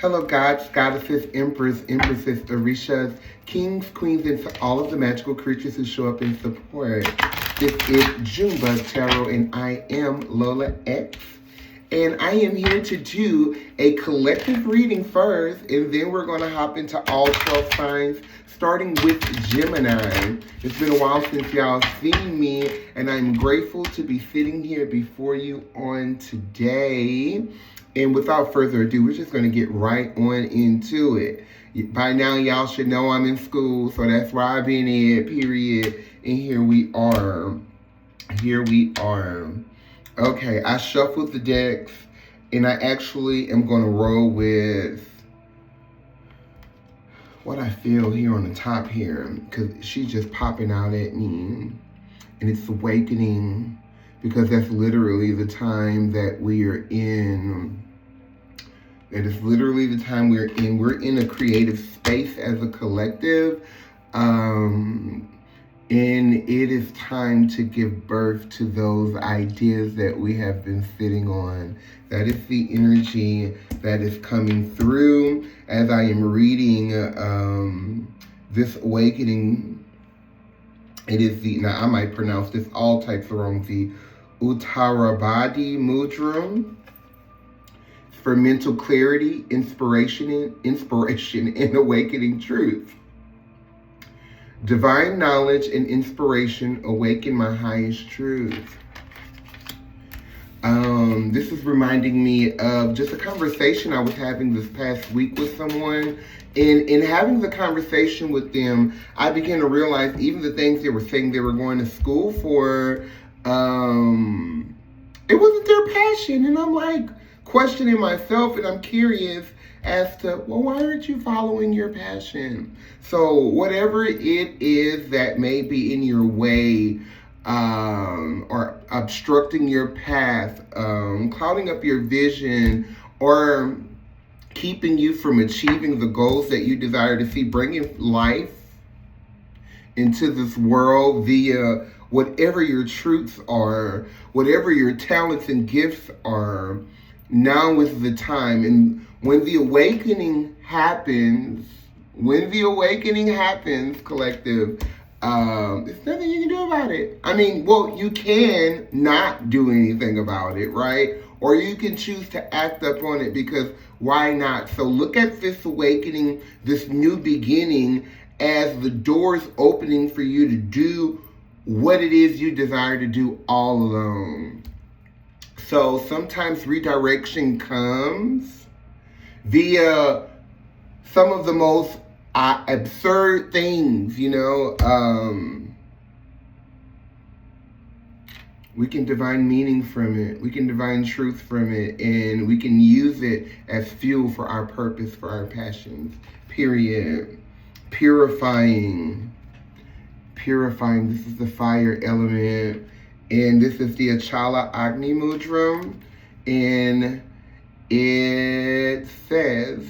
Hello, gods, goddesses, emperors, empresses, orishas, kings, queens, and all of the magical creatures who show up in support. This is Junebug Tarot, and I am Lola X. And I am here to do a collective reading first, and then we're going to hop into all 12 signs, starting with Gemini. It's been a while since y'all seen me, and I'm grateful to be sitting here before you on today. And without further ado, we're just going to get right on into it. By now, y'all should know I'm in school, so that's why I've been in, period. And here we are. Here we are. Okay, I shuffled the decks, and I actually am going to roll with what I feel here on the top here, because she's just popping out at me. And it's awakening, because that's literally the time that we are in. That is literally the time we're in. We're in a creative space as a collective. And it is time to give birth to those ideas that we have been sitting on. That is the energy that is coming through as I am reading this awakening. It is now I might pronounce this all types of wrong, the Uttarabadi Mudra for mental clarity, inspiration, and awakening truth. Divine knowledge and inspiration awaken my highest truth. This is reminding me of just a conversation I was having this past week with someone. And in having the conversation with them, I began to realize even the things they were saying they were going to school for, it wasn't their passion. And I'm like questioning myself, and I'm curious as to, well, why aren't you following your passion? So whatever it is that may be in your way, or obstructing your path, clouding up your vision, or keeping you from achieving the goals that you desire to see, bringing life into this world via whatever your truths are, whatever your talents and gifts are, now is the time. And when the awakening happens, collective, there's nothing you can do about it. I mean, well, you can not do anything about it, right? Or you can choose to act up on it, because why not? So look at this awakening, this new beginning, as the doors opening for you to do what it is you desire to do all alone. So sometimes redirection comes via some of the most absurd things, you know. We can divine meaning from it. We can divine truth from it. And we can use it as fuel for our purpose, for our passions. Period. Purifying. This is the fire element. And this is the Achala Agni Mudra. And it says,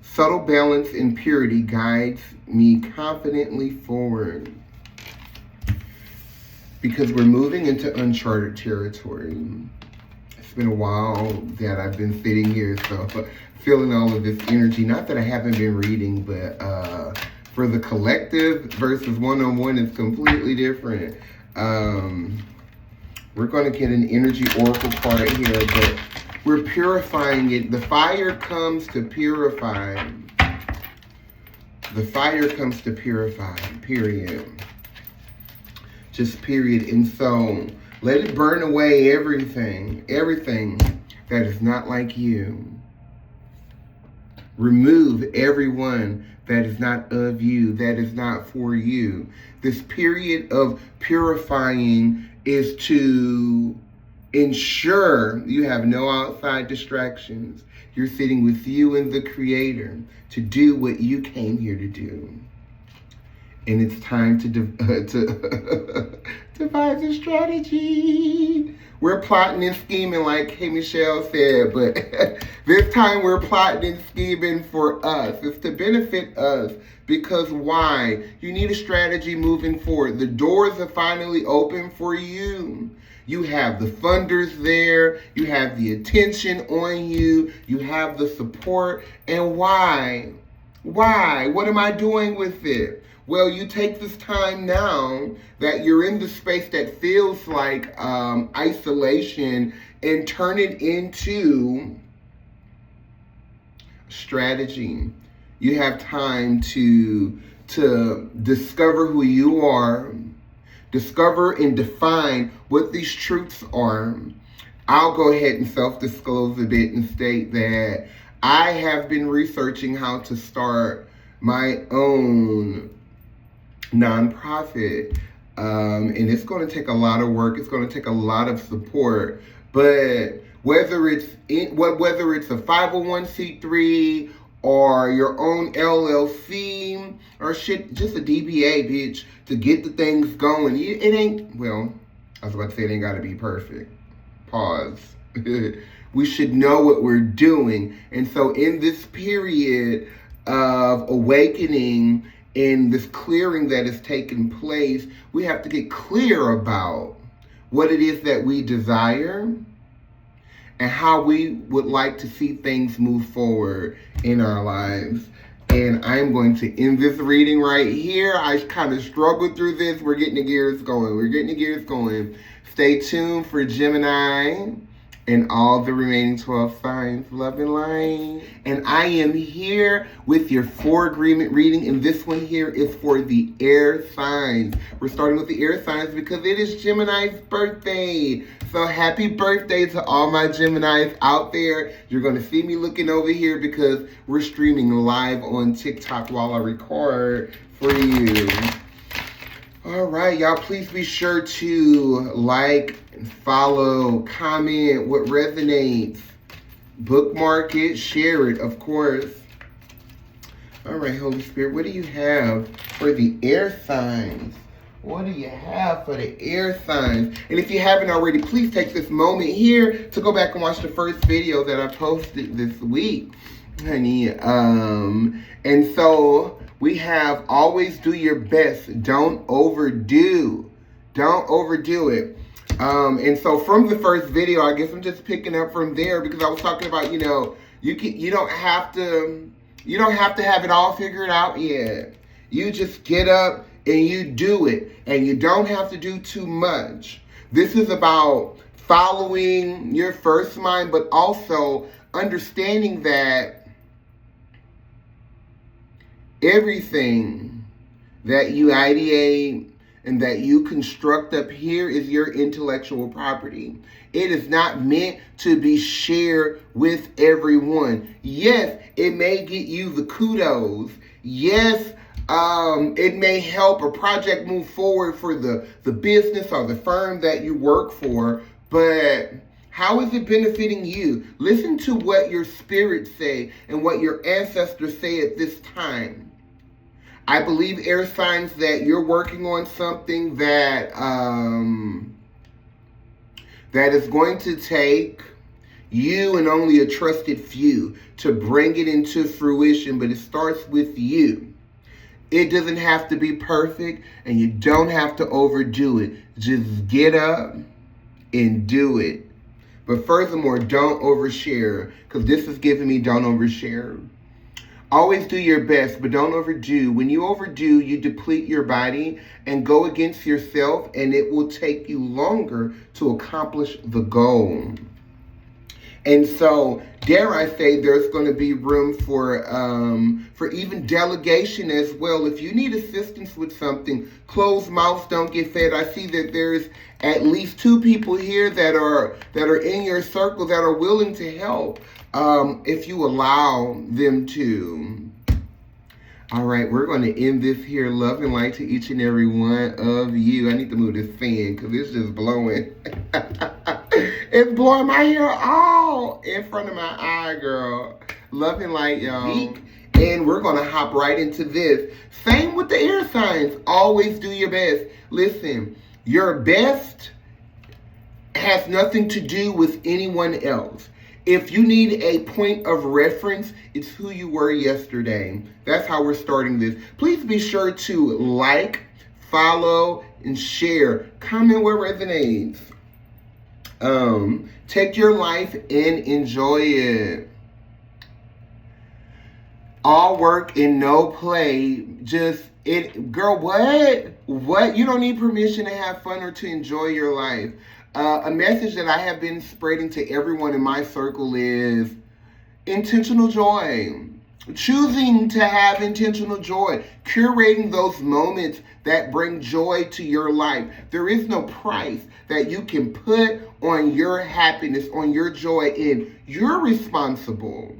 subtle balance and purity guides me confidently forward. Because we're moving into uncharted territory. It's been a while that I've been sitting here, so feeling all of this energy. Not that I haven't been reading, but for the collective versus one-on-one is completely different. We're going to get an energy oracle card here, but we're purifying it. The fire comes to purify. The fire comes to purify, period. Just period. And so let it burn away everything that is not like you. Remove everyone that is not of you, that is not for you. This period of purifying is to ensure you have no outside distractions. You're sitting with you and the Creator to do what you came here to do. And it's time to devise a strategy. We're plotting and scheming, like Hey Michelle said, but this time we're plotting and scheming for us. It's to benefit us, because why? You need a strategy moving forward. The doors are finally open for you. You have the funders there. You have the attention on you. You have the support. And why? Why? What am I doing with it? Well, you take this time now that you're in the space that feels like isolation and turn it into strategy. You have time to discover who you are, discover and define what these truths are. I'll go ahead and self-disclose a bit and state that I have been researching how to start my own nonprofit. And it's going to take a lot of work. It's going to take a lot of support. But whether it's a 501c3 or your own LLC or shit, just a DBA, bitch, to get the things going. It ain't, well, I was about to say it ain't got to be perfect. Pause. We should know what we're doing. And so in this period of awakening, in this clearing that is taking place, we have to get clear about what it is that we desire and how we would like to see things move forward in our lives. And I'm going to end this reading right here. I kind of struggled through this. We're getting the gears going. We're getting the gears going. Stay tuned for Gemini and all the remaining 12 signs. Love and light. And I am here with your 4 agreement reading. And this one here is for the air signs. We're starting with the air signs because it is Gemini's birthday. So happy birthday to all my Geminis out there. You're going to see me looking over here because we're streaming live on TikTok while I record for you. All right, y'all, please be sure to like, follow, comment what resonates, bookmark it, share it, of course. All right, Holy Spirit, what do you have for the air signs? What do you have for the air signs? And if you haven't already, please take this moment here to go back and watch the first video that I posted this week, honey. And so we have always do your best. Don't overdo. Don't overdo it. And so from the first video, I guess I'm just picking up from there because I was talking about, you know, you don't have to have it all figured out yet. You just get up and you do it, and you don't have to do too much. This is about following your first mind, but also understanding that everything that you ideate and that you construct up here is your intellectual property. It is not meant to be shared with everyone. Yes, it may get you the kudos. Yes, it may help a project move forward for the business or the firm that you work for, but how is it benefiting you? Listen to what your spirits say and what your ancestors say at this time. I believe, air signs, that you're working on something that that is going to take you and only a trusted few to bring it into fruition, but it starts with you. It doesn't have to be perfect, and you don't have to overdo it. Just get up and do it. But furthermore, don't overshare, because this is giving me don't overshare. Always do your best, but don't overdo. When you overdo, you deplete your body and go against yourself, and it will take you longer to accomplish the goal. And so, dare I say, there's going to be room for even delegation as well. If you need assistance with something, closed mouths don't get fed. I see that there's at least 2 people here that are in your circle that are willing to help, if you allow them to. All right, we're going to end this here. Love and light to each and every one of you. I need to move this fan because it's just blowing. It's blowing my hair all in front of my eye, girl. Love and light, y'all. And we're going to hop right into this. Same with the air signs. Always do your best. Listen, your best has nothing to do with anyone else. If you need a point of reference, it's who you were yesterday. That's how we're starting this. Please be sure to like, follow, and share. Comment where resonates. Take your life and enjoy it. All work and no play. Girl, what? You don't need permission to have fun or to enjoy your life. A message that I have been spreading to everyone in my circle is intentional joy. Choosing to have intentional joy. Curating those moments that bring joy to your life. There is no price that you can put on your happiness, on your joy, and you're responsible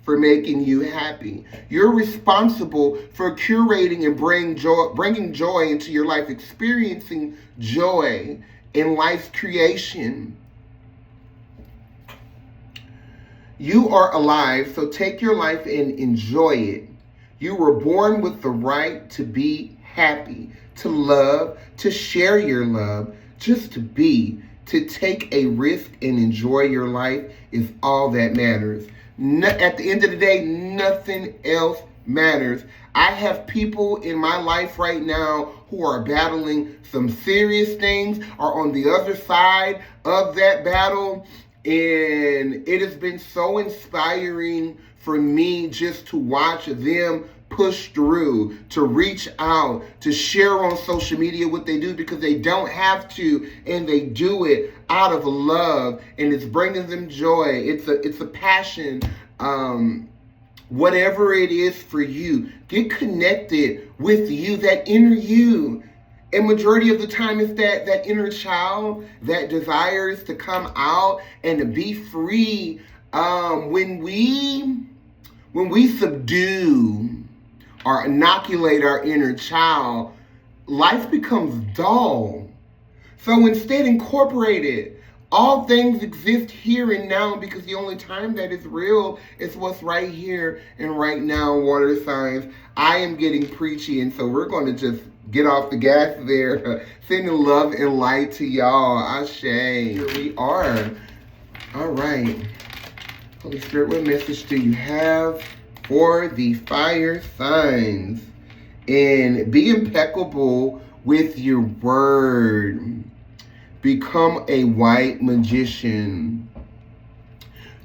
for making you happy. You're responsible for curating and bringing joy into your life, experiencing joy in life's creation. You are alive, so take your life and enjoy it. You were born with the right to be happy, to love, to share your love, just to be, to take a risk and enjoy your life is all that matters. At the end of the day, nothing else matters. I have people in my life right now who are battling some serious things, are on the other side of that battle, and it has been so inspiring for me just to watch them push through, to reach out, to share on social media what they do because they don't have to, and they do it out of love, and it's bringing them joy. It's a passion. Whatever it is for you, get connected with you, that inner you. And majority of the time it's that inner child that desires to come out and to be free. When we subdue or inoculate our inner child, life becomes dull. So instead, incorporate it. All things exist here and now because the only time that is real is what's right here and right now, water signs. I am getting preachy, and so we're going to just get off the gas there. Sending love and light to y'all. Ashe. Here we are. All right. Holy Spirit, what message do you have for the fire signs? And be impeccable with your word. Become a white magician.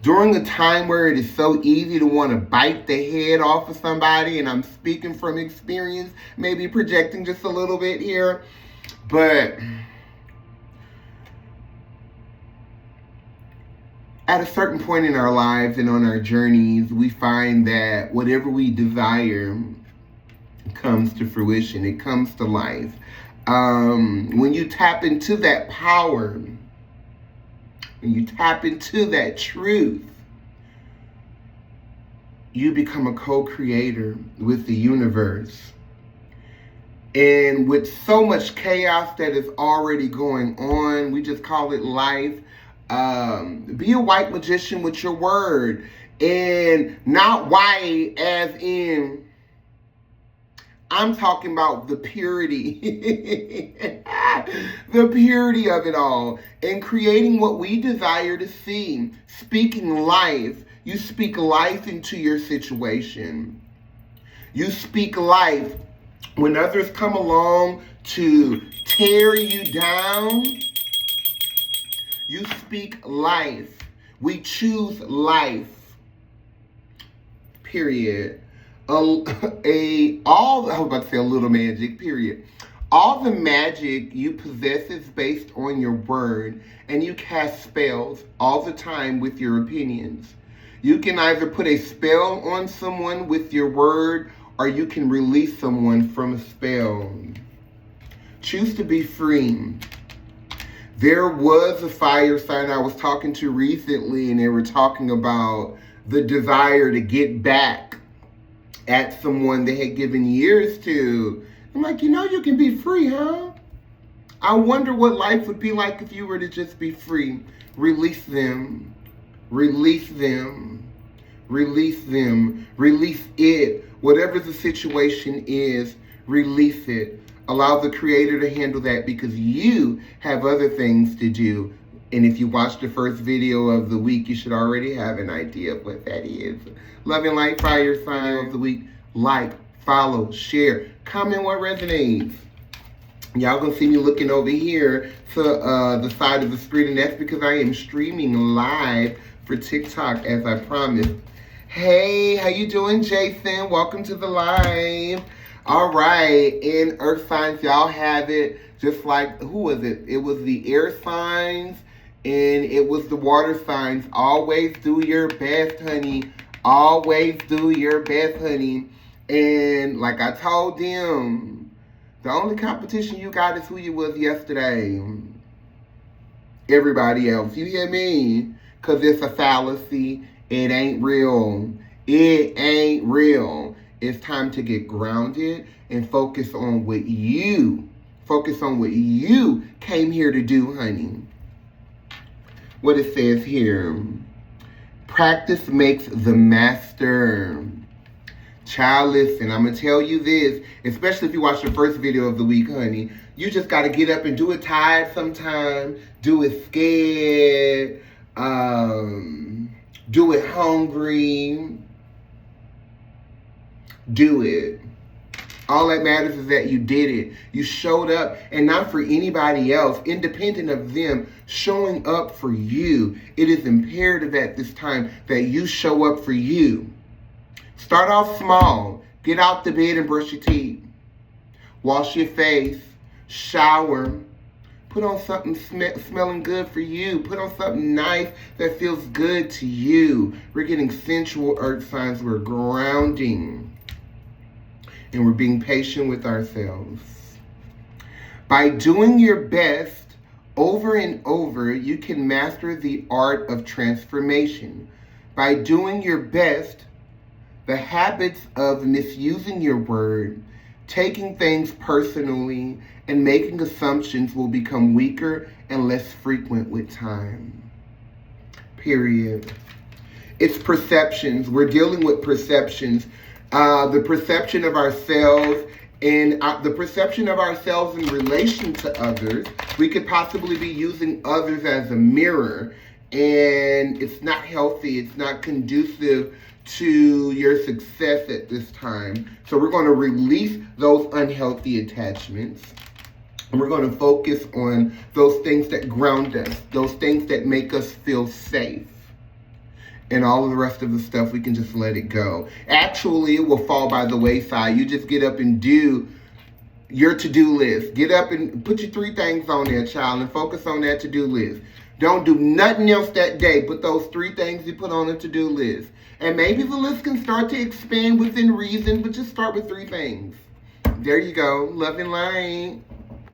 During a time where it is so easy to want to bite the head off of somebody, and I'm speaking from experience, maybe projecting just a little bit here, but at a certain point in our lives and on our journeys, we find that whatever we desire comes to fruition. It comes to life. When you tap into that power, when you tap into that truth, you become a co-creator with the universe. And with so much chaos that is already going on, we just call it life. Be a white magician with your word. And not white as in, I'm talking about the purity, the purity of it all, and creating what we desire to see. Speaking life. You speak life into your situation. You speak life. When others come along to tear you down, you speak life. We choose life. Period. I was about to say a little magic, period. All the magic you possess is based on your word, and you cast spells all the time with your opinions. You can either put a spell on someone with your word, or you can release someone from a spell. Choose to be free. There was a fire sign I was talking to recently, and they were talking about the desire to get back at someone they had given years to. I'm like, you can be free, huh? I wonder what life would be like if you were to just be free. Release them. Release them. Release them. Release it. Whatever the situation is, release it. Allow the Creator to handle that because you have other things to do. And if you watched the first video of the week, you should already have an idea of what that is. Love and light, fire sign of the week. Like, follow, share, comment what resonates. Y'all gonna see me looking over here to the side of the screen, and that's because I am streaming live for TikTok, as I promised. Hey, how you doing, Jason? Welcome to the live. All right, in earth signs, y'all have it just like, who was it? It was the air signs and it was the water signs. Always do your best, honey. Always do your best, honey. And like I told them, the only competition you got is who you was yesterday. Everybody else. You hear me? Because it's a fallacy. It ain't real. It ain't real. It's time to get grounded and focus on what you came here to do, honey. What it says here. Practice makes the master. Child, listen, I'm going to tell you this, especially if you watch the first video of the week, honey. You just got to get up and do it tired sometime. Do it scared. Do it hungry. Do it. All that matters is that you did it. You showed up, and not for anybody else, independent of them showing up for you. It is imperative at this time that you show up for you. Start off small. Get out the bed and brush your teeth. Wash your face. Shower. Put on something smelling good for you. Put on something nice that feels good to you. We're getting sensual earth signs. We're grounding. And we're being patient with ourselves. By doing your best over and over, you can master the art of transformation. By doing your best, the habits of misusing your word, taking things personally, and making assumptions will become weaker and less frequent with time. Period. It's perceptions. We're dealing with perceptions. The perception of ourselves and the perception of ourselves in relation to others. We could possibly be using others as a mirror, and it's not healthy. It's not conducive to your success at this time. So we're going to release those unhealthy attachments. And we're going to focus on those things that ground us, those things that make us feel safe. And all of the rest of the stuff, we can just let it go. Actually, it will fall by the wayside. You just get up and do your to-do list. Get up and put your 3 things on there, child, and focus on that to-do list. Don't do nothing else that day but those 3 things you put on the to-do list. And maybe the list can start to expand within reason, but just start with 3 things. There you go. Love and light.